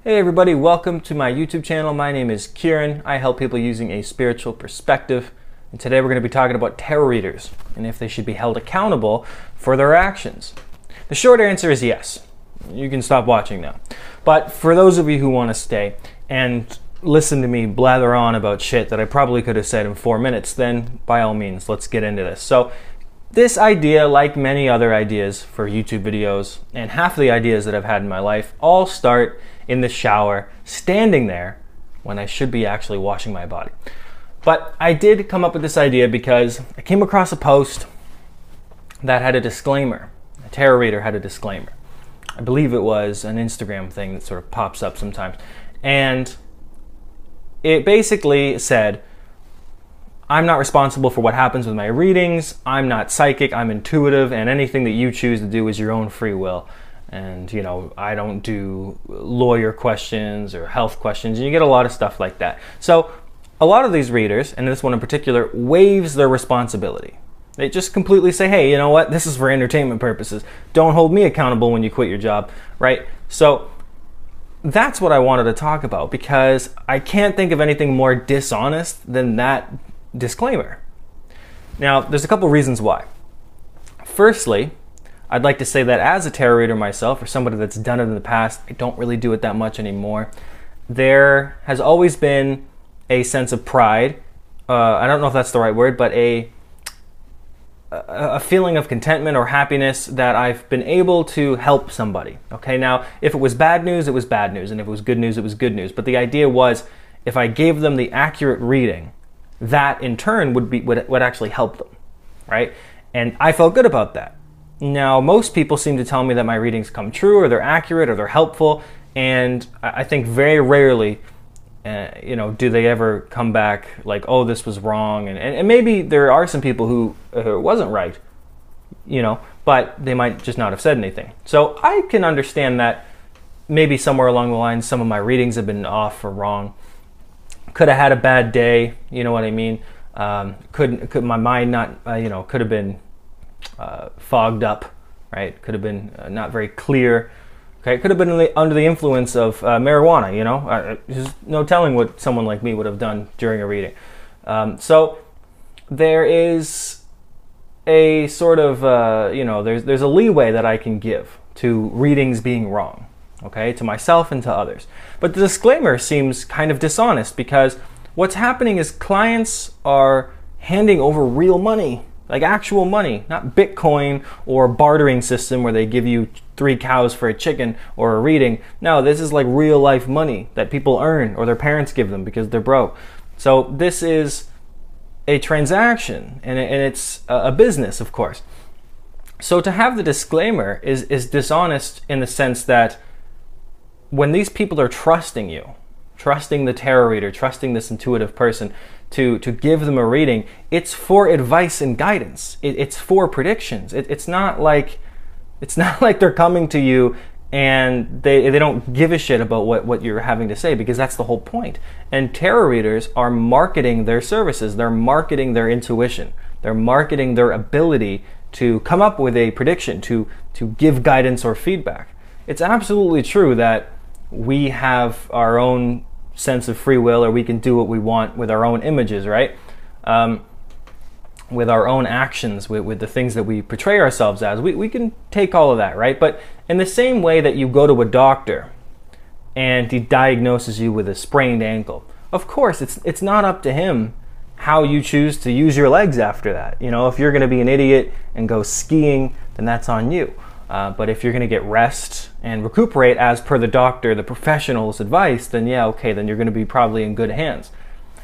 Hey everybody, welcome to my YouTube channel. My name is Kieran. I help people using a spiritual perspective. And today we're going to be talking about tarot readers and if they should be held accountable for their actions. The short answer is yes. You can stop watching now. But for those of you who want to stay and listen to me blather on about shit that I probably could have said in 4 minutes, then by all means, let's get into this. So this idea, like many other ideas for YouTube videos, and half of the ideas that I've had in my life, all start in the shower, standing there when I should be actually washing my body. But I did come up with this idea because I came across a post that had a disclaimer. A tarot reader had a disclaimer. I believe it was an Instagram thing that sort of pops up sometimes. And it basically said, I'm not responsible for what happens with my readings, I'm not psychic, I'm intuitive, and anything that you choose to do is your own free will. And, you know, I don't do lawyer questions or health questions, and you get a lot of stuff like that. So a lot of these readers, and this one in particular, waives their responsibility. They just completely say, hey, you know what, this is for entertainment purposes. Don't hold me accountable when you quit your job, right? So that's what I wanted to talk about, because I can't think of anything more dishonest than that disclaimer. Now, there's a couple reasons why. Firstly, I'd like to say that as a tarot reader myself, or somebody that's done it in the past, I don't really do it that much anymore. There has always been a sense of pride. I don't know if that's the right word, but a feeling of contentment or happiness that I've been able to help somebody. Okay, now if it was bad news, it was bad news, and if it was good news, it was good news. But the idea was, if I gave them the accurate reading, that in turn would actually help them, right? And I felt good about that. Now, most people seem to tell me that my readings come true, or they're accurate, or they're helpful, and I think very rarely, do they ever come back like, oh, this was wrong, and maybe there are some people who it wasn't right, but they might just not have said anything. So I can understand that maybe somewhere along the line, some of my readings have been off or wrong. Could have had a bad day, you know what I mean? Could my mind not, could have been fogged up, right? Could have been not very clear. Okay, could have been under the influence of marijuana, There's no telling what someone like me would have done during a reading. So there is a sort of, there's a leeway that I can give to readings being wrong, okay, to myself and to others. But the disclaimer seems kind of dishonest, because what's happening is clients are handing over real money, like actual money, not Bitcoin or bartering system where they give you 3 cows for a chicken or a reading. No, this is like real life money that people earn or their parents give them because they're broke. So this is a transaction, and it's a business, of course. So to have the disclaimer is dishonest in the sense that when these people are trusting you, trusting the tarot reader, trusting this intuitive person to give them a reading, it's for advice and guidance. It's for predictions. It's not like they're coming to you and they don't give a shit about what you're having to say, because that's the whole point. And tarot readers are marketing their services. They're marketing their intuition. They're marketing their ability to come up with a prediction, to give guidance or feedback. It's absolutely true that we have our own sense of free will, or we can do what we want with our own images, right? With our own actions, with the things that we portray ourselves as. We can take all of that, right? But in the same way that you go to a doctor and he diagnoses you with a sprained ankle, of course, it's not up to him how you choose to use your legs after that. If you're going to be an idiot and go skiing, then that's on you. But if you're going to get rest and recuperate as per the doctor, the professional's advice, then yeah, okay, then you're going to be probably in good hands.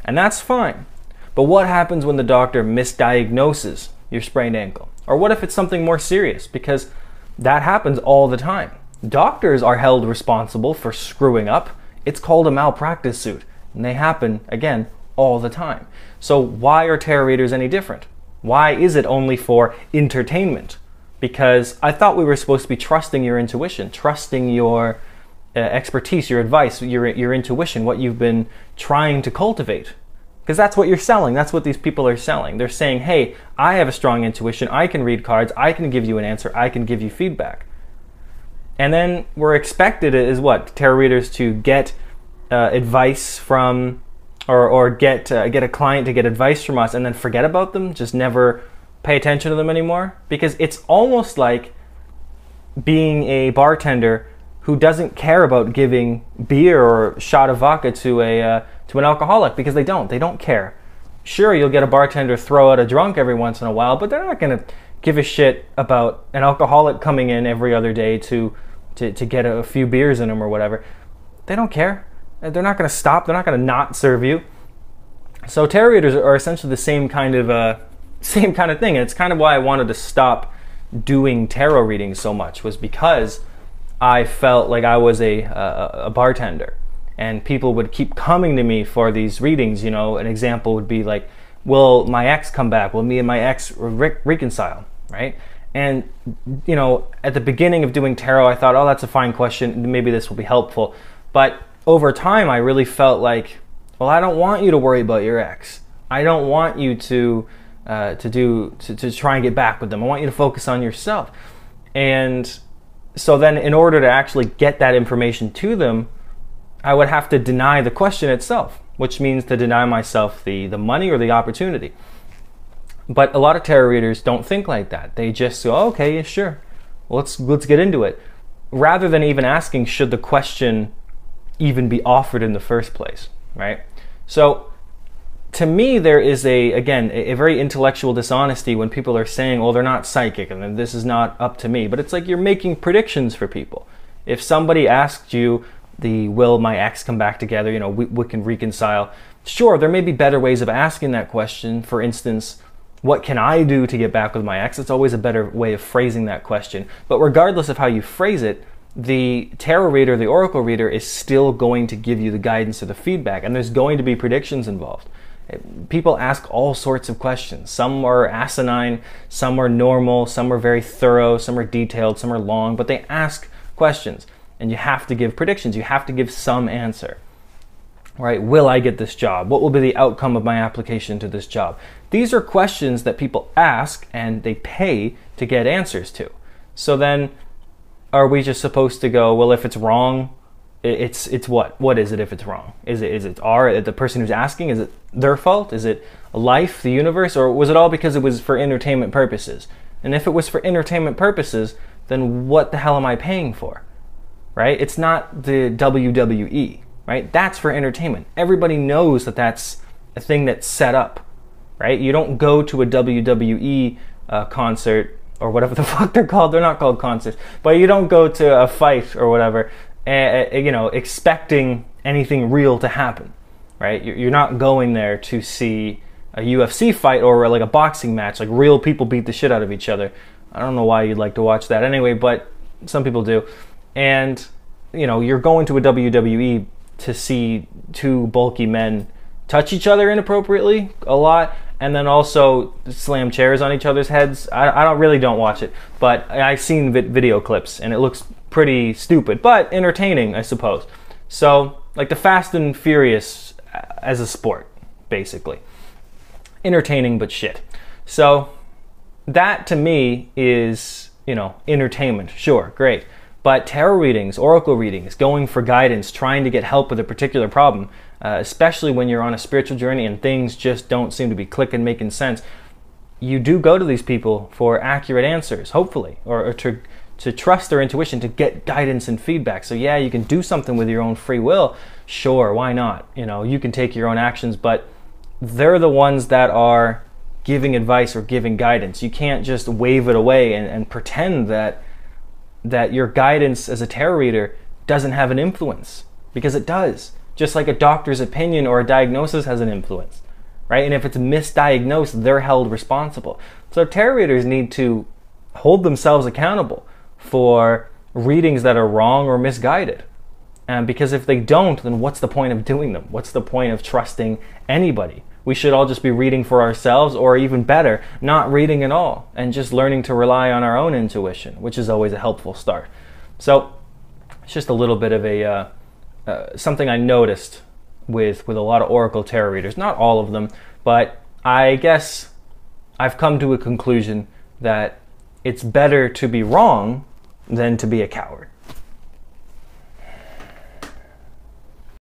And that's fine. But what happens when the doctor misdiagnoses your sprained ankle? Or what if it's something more serious? Because that happens all the time. Doctors are held responsible for screwing up. It's called a malpractice suit. And they happen, again, all the time. So why are tarot readers any different? Why is it only for entertainment? Because I thought we were supposed to be trusting your intuition, trusting your expertise, your advice, your intuition, what you've been trying to cultivate. Because that's what you're selling. That's what these people are selling. They're saying, hey, I have a strong intuition. I can read cards. I can give you an answer. I can give you feedback. And then we're expected is what? Tarot readers to get advice from, or get a client to get advice from us and then forget about them, just never pay attention to them anymore. Because it's almost like being a bartender who doesn't care about giving beer or a shot of vodka to an alcoholic, because they don't care. Sure, you'll get a bartender throw out a drunk every once in a while, but they're not going to give a shit about an alcoholic coming in every other day to get a few beers in them or whatever. They don't care. They're not going to stop. They're not going to not serve you. So tarot readers are essentially the same kind of thing. And it's kind of why I wanted to stop doing tarot readings so much, was because I felt like I was a bartender, and people would keep coming to me for these readings. An example would be like, will my ex come back? Will me and my ex reconcile? Right? And, at the beginning of doing tarot, I thought, oh, that's a fine question. Maybe this will be helpful. But over time, I really felt like, well, I don't want you to worry about your ex. I don't want you to try and get back with them. I want you to focus on yourself. And so then in order to actually get that information to them, I would have to deny the question itself, which means to deny myself the money or the opportunity. But a lot of tarot readers don't think like that. They just go, oh, okay, yeah, sure. Well, let's get into it. Rather than even asking, should the question even be offered in the first place, right? So to me, there is a very intellectual dishonesty when people are saying, well, they're not psychic and this is not up to me. But it's like you're making predictions for people. If somebody asked you, will my ex come back together, we can reconcile. Sure, there may be better ways of asking that question. For instance, what can I do to get back with my ex? It's always a better way of phrasing that question. But regardless of how you phrase it, the tarot reader, the oracle reader, is still going to give you the guidance or the feedback, and there's going to be predictions involved. People ask all sorts of questions. Some are asinine, some are normal, some are very thorough, some are detailed, some are long, but they ask questions, and you have to give predictions. You have to give some answer. Right? Will I get this job? What will be the outcome of my application to this job? These are questions that people ask and they pay to get answers to. So then, are we just supposed to go, well, if it's wrong, it's what? What is it if it's wrong? Is it the person who's asking? Is it their fault? Is it life, the universe? Or was it all because it was for entertainment purposes? And if it was for entertainment purposes, then what the hell am I paying for? Right? It's not the WWE. Right? That's for entertainment. Everybody knows that that's a thing that's set up, right? You don't go to a WWE concert or whatever the fuck they're called. They're not called concerts, but you don't go to a fight or whatever, expecting anything real to happen, right? You're not going there to see a UFC fight or like a boxing match, like real people beat the shit out of each other. I don't know why you'd like to watch that anyway, but some people do. And, you're going to a WWE to see two bulky men touch each other inappropriately a lot, and then also slam chairs on each other's heads. I don't watch it, but I've seen video clips, and it looks pretty stupid, but entertaining, I suppose. So, like the Fast and Furious as a sport, basically. Entertaining, but shit. So, that to me is, entertainment. Sure, great. But tarot readings, oracle readings, going for guidance, trying to get help with a particular problem, especially when you're on a spiritual journey and things just don't seem to be clicking, making sense, you do go to these people for accurate answers, hopefully, or to trust their intuition, to get guidance and feedback. So yeah, you can do something with your own free will. Sure, why not? You can take your own actions, but they're the ones that are giving advice or giving guidance. You can't just wave it away and pretend that your guidance as a tarot reader doesn't have an influence, because it does. Just like a doctor's opinion or a diagnosis has an influence, right? And if it's misdiagnosed, they're held responsible. So tarot readers need to hold themselves accountable for readings that are wrong or misguided. Because if they don't, then what's the point of doing them? What's the point of trusting anybody? We should all just be reading for ourselves, or even better, not reading at all, and just learning to rely on our own intuition, which is always a helpful start. So it's just a little bit of something I noticed with a lot of oracle tarot readers. Not all of them, but I guess I've come to a conclusion that it's better to be wrong than to be a coward.